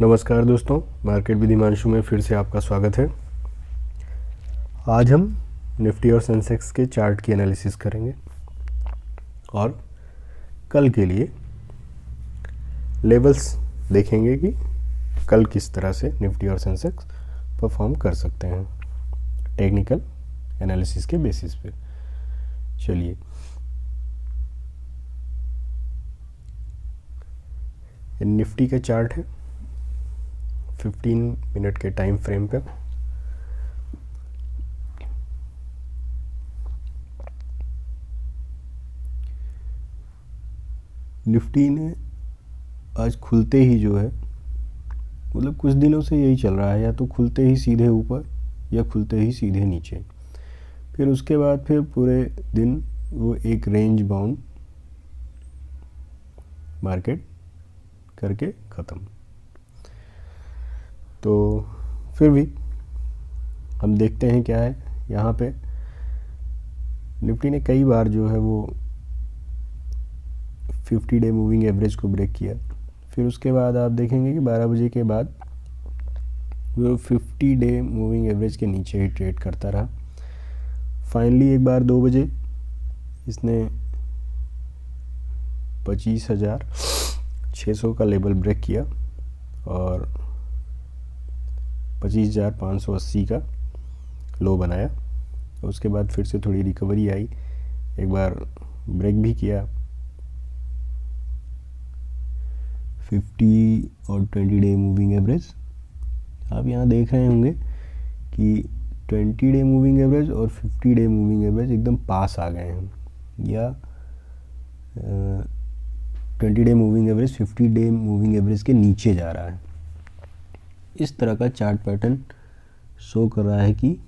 नमस्कार दोस्तों, market with Himanshu में फिर से आपका स्वागत है। आज हम निफ्टी और सेंसेक्स के चार्ट की एनालिसिस करेंगे और कल के लिए लेवल्स देखेंगे कि कल किस तरह से निफ्टी और सेंसेक्स परफॉर्म कर सकते हैं टेक्निकल एनालिसिस के बेसिस पे। चलिए, निफ्टी का चार्ट है 15 मिनट के टाइम फ्रेम पे। निफ्टी ने आज खुलते ही जो है, मतलब कुछ दिनों से यही चल रहा है, या तो खुलते ही सीधे ऊपर या खुलते ही सीधे नीचे, फिर उसके बाद फिर पूरे दिन वो एक रेंज बाउंड मार्केट करके ख़त्म। तो फिर भी हम देखते हैं क्या है। यहाँ पे निफ्टी ने कई बार जो है वो 50 डे मूविंग एवरेज को ब्रेक किया, फिर उसके बाद आप देखेंगे कि 12 बजे के बाद वो 50 डे मूविंग एवरेज के नीचे ही ट्रेड करता रहा। फाइनली एक बार 2 बजे इसने 25,600 का लेवल ब्रेक किया और 25,580 का लो बनाया। उसके बाद फिर से थोड़ी रिकवरी आई, एक बार ब्रेक भी किया 50 और 20 डे मूविंग एवरेज। आप यहाँ देख रहे होंगे कि 20 डे मूविंग एवरेज और 50 डे मूविंग एवरेज एकदम पास आ गए हैं, या 20 day moving average 50 day moving average के नीचे जा रहा है। इस तरह का चार्ट पैटर्न शो कर रहा है कि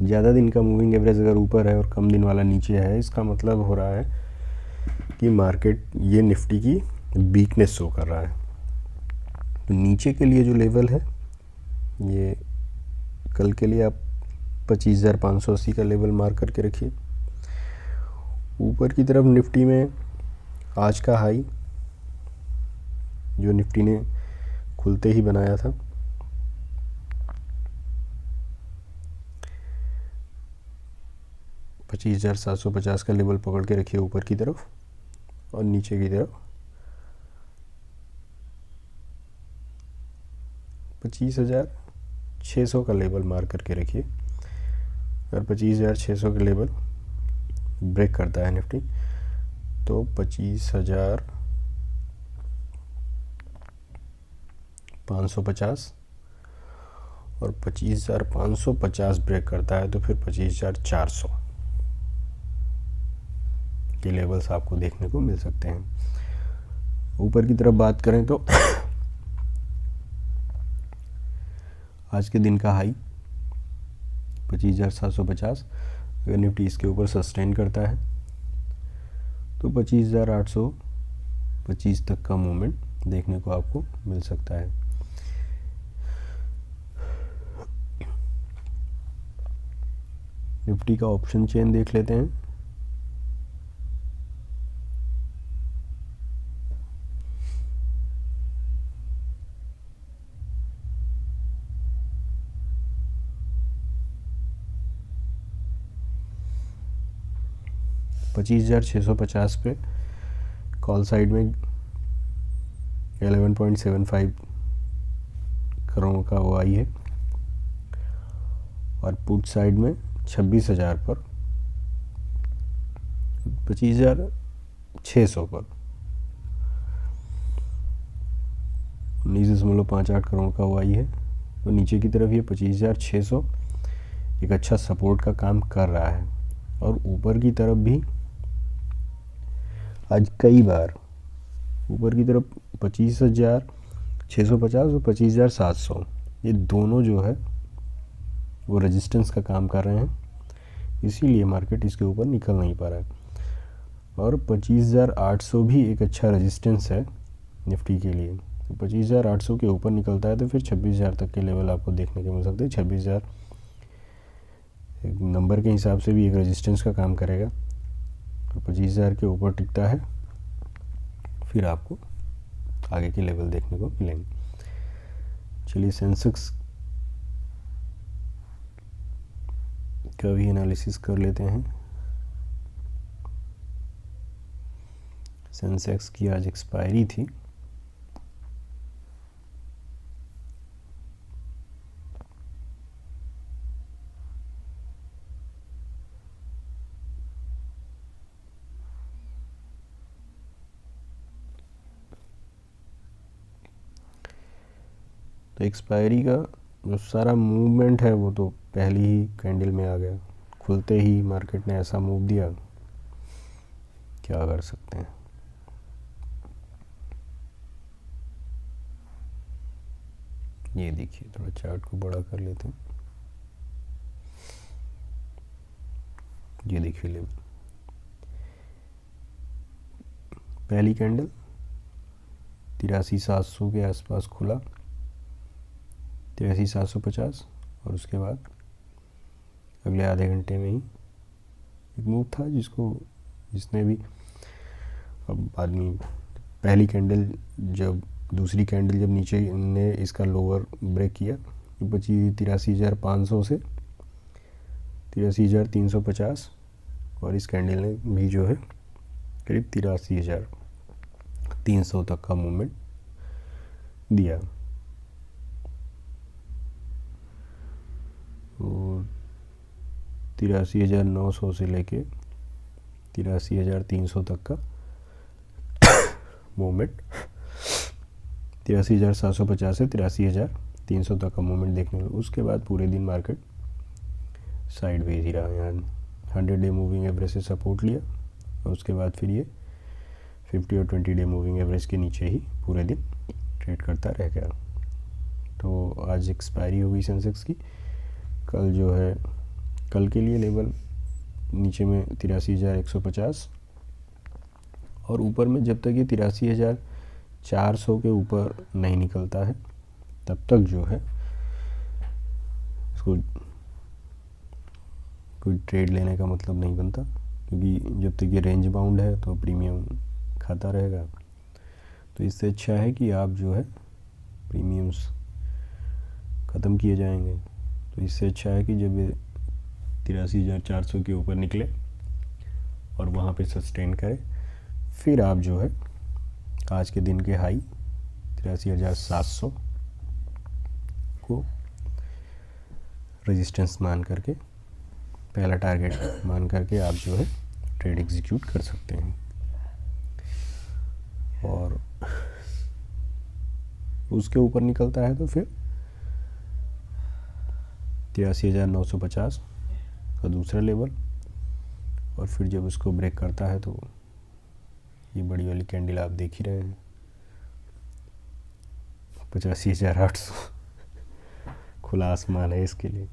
ज़्यादा दिन का मूविंग एवरेज अगर ऊपर है और कम दिन वाला नीचे है, इसका मतलब हो रहा है कि मार्केट ये निफ्टी की वीकनेस शो कर रहा है। तो नीचे के लिए जो लेवल है, ये कल के लिए आप 25,580 का लेवल मार्क करके रखिए। ऊपर की तरफ निफ्टी में आज का हाई जो निफ्टी ने खुलते ही बनाया था, $25,750 का लेवल पकड़ के रखिए ऊपर की तरफ, और नीचे की तरफ 25,600 का लेवल मार्क करके रखिए। अगर 25,600 का लेवल ब्रेक करता है निफ्टी तो 25,550, और 25,550 ब्रेक करता है तो फिर 25,400 के लेवल्स आपको देखने को मिल सकते हैं। ऊपर की तरफ बात करें तो आज के दिन का हाई 25,750, अगर निफ्टी इसके ऊपर सस्टेन करता है तो 25,825 तक का मूवमेंट देखने को आपको मिल सकता है। निफ्टी का ऑप्शन चेन देख लेते हैं। $25,650 पे कॉल साइड में 11.75 करोड़ का वो आई है, और पुट साइड में 26,000 पर 25,600 पर 19.58 करोड़ का वो आई है। तो नीचे की तरफ ये 25,600 एक अच्छा सपोर्ट का काम कर रहा है, और ऊपर की तरफ भी आज कई बार ऊपर की तरफ 25,650 और 25,700 ये दोनों जो है वो रेजिस्टेंस का काम कर रहे हैं, इसीलिए मार्केट इसके ऊपर निकल नहीं पा रहा है। और 25,800 भी एक अच्छा रेजिस्टेंस है निफ्टी के लिए। तो 25,800 के ऊपर निकलता है तो फिर 26,000 तक के लेवल आपको देखने को मिल सकते हैं। 26,000 नंबर के हिसाब से भी एक रेजिस्टेंस का काम करेगा, और 25,000 के ऊपर टिकता है फिर आपको आगे के लेवल देखने को मिलेंगे। चलिए सेंसेक्स का भी एनालिसिस कर लेते हैं। सेंसेक्स की आज एक्सपायरी थी। तो एक्सपायरी का जो सारा मूवमेंट है वो तो पहली ही कैंडल में आ गया। खुलते ही मार्केट ने ऐसा मूव दिया, क्या कर सकते हैं। ये देखिए, थोड़ा चार्ट को बड़ा कर लेते हैं। ये देखिए लेवल, पहली कैंडल 83,700 के आसपास खुला, 83,750, और उसके बाद अगले आधे घंटे में ही एक मूव था जिसने भी, अब आदमी पहली कैंडल जब दूसरी कैंडल जब नीचे ने इसका लोअर ब्रेक किया, बची 83,500 से 83,350, और इस कैंडल ने भी जो है करीब 83,300 तक का मूवमेंट दिया। और 83,900 से लेके 83,300 तक का मूवमेंट, 83,750 से 83,300 तक का मूवमेंट देखने को। उसके बाद पूरे दिन मार्केट साइडवेज ही रहा। यहाँ 100 डे मूविंग एवरेज से सपोर्ट लिया, और उसके बाद फिर ये 50 और 20 डे मूविंग एवरेज के नीचे ही पूरे दिन ट्रेड करता रह गया। तो आज एक्सपायरी हो गई सेंसेक्स की। कल जो है, कल के लिए लेवल नीचे में 83,150, और ऊपर में जब तक ये 83,400 के ऊपर नहीं निकलता है तब तक जो है इसको कोई ट्रेड लेने का मतलब नहीं बनता, क्योंकि जब तक ये रेंज बाउंड है तो प्रीमियम खाता रहेगा। तो इससे अच्छा है कि आप जो है प्रीमियम्स ख़त्म किए जाएंगे। तो इससे अच्छा है कि जब ये 83,400 के ऊपर निकले और वहाँ पे सस्टेन करे, फिर आप जो है आज के दिन के हाई 83,700 को रेजिस्टेंस मान करके, पहला टारगेट मान करके आप जो है ट्रेड एग्जीक्यूट कर सकते हैं। और उसके ऊपर निकलता है तो फिर 83,950 का दूसरा लेवल, और फिर जब उसको ब्रेक करता है तो ये बड़ी वाली कैंडल आप देख ही रहे हैं 85,800 खुला आसमान है इसके लिए।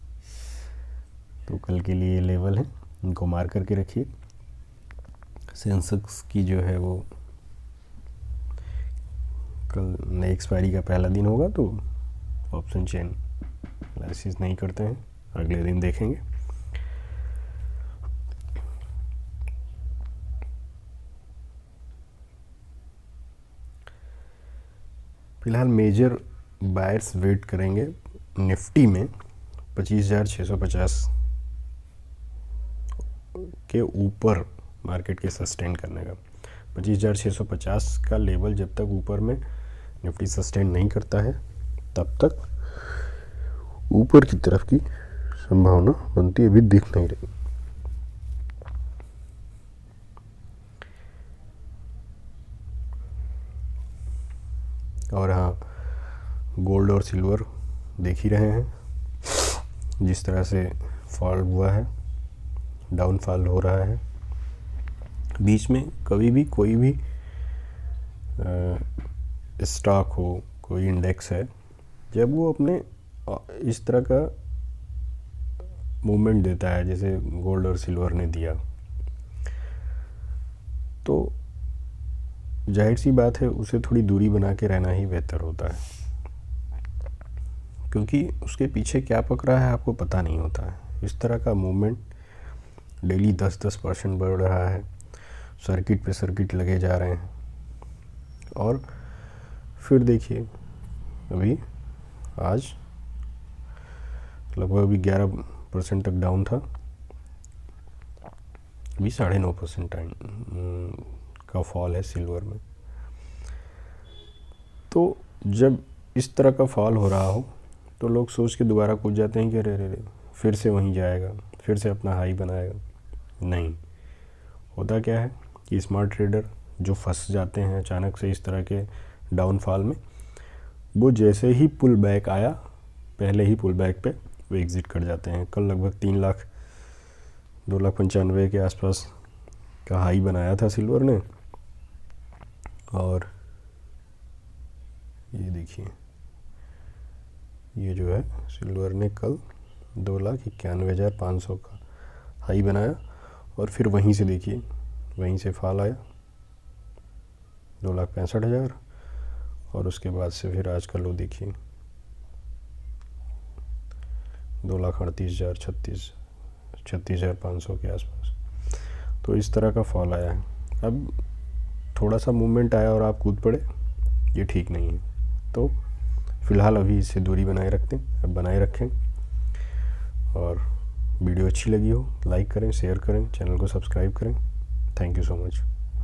तो कल के लिए लेवल है, इनको मार करके रखिए। सेंसेक्स की जो है वो कल नई एक्सपायरी का पहला दिन होगा, तो ऑप्शन चेन एनालिसिस नहीं करते हैं, अगले दिन देखेंगे। फिलहाल मेजर बायर्स वेट करेंगे निफ्टी में 25,650 के ऊपर मार्केट के सस्टेन करने का। 25,650 का लेवल जब तक ऊपर में निफ्टी सस्टेन नहीं करता है तब तक ऊपर की तरफ की संभावना बनती अभी दिख नहीं रही। और हाँ, गोल्ड और सिल्वर देख ही रहे हैं जिस तरह से फॉल हुआ है, डाउनफॉल हो रहा है। बीच में कभी भी कोई भी स्टॉक हो, कोई इंडेक्स है, जब वो अपने इस तरह का मूवमेंट देता है जैसे गोल्ड और सिल्वर ने दिया, तो जाहिर सी बात है उसे थोड़ी दूरी बना के रहना ही बेहतर होता है, क्योंकि उसके पीछे क्या पक रहा है आपको पता नहीं होता है। इस तरह का मूवमेंट डेली 10-10% बढ़ रहा है, सर्किट पे सर्किट लगे जा रहे हैं, और फिर देखिए अभी आज लगभग अभी 11% तक डाउन था, अभी 9.5% का फॉल है सिल्वर में। तो जब इस तरह का फॉल हो रहा हो तो लोग सोच के दोबारा कूद जाते हैं कि अरे अरे फिर से वहीं जाएगा, फिर से अपना हाई बनाएगा। नहीं, होता क्या है कि स्मार्ट ट्रेडर जो फंस जाते हैं अचानक से इस तरह के डाउनफॉल में, वो जैसे ही पुल बैक आया, पहले ही पुल बैक पे वो एग्ज़िट कर जाते हैं। कल लगभग 2,95,000 के आसपास का हाई बनाया था सिल्वर ने, और ये देखिए ये जो है सिल्वर ने कल 2,91,500 का हाई बनाया, और फिर वहीं से देखिए वहीं से फॉल आया 2,65,000, और उसके बाद से फिर आज का लो देखिए 2,38,000, 36,500 के आसपास। तो इस तरह का फॉल आया है। अब थोड़ा सा मूवमेंट आया और आप कूद पड़े, ये ठीक नहीं है। तो फ़िलहाल अभी इससे दूरी बनाए रखें। और वीडियो अच्छी लगी हो लाइक करें, शेयर करें, चैनल को सब्सक्राइब करें। Thank you so much.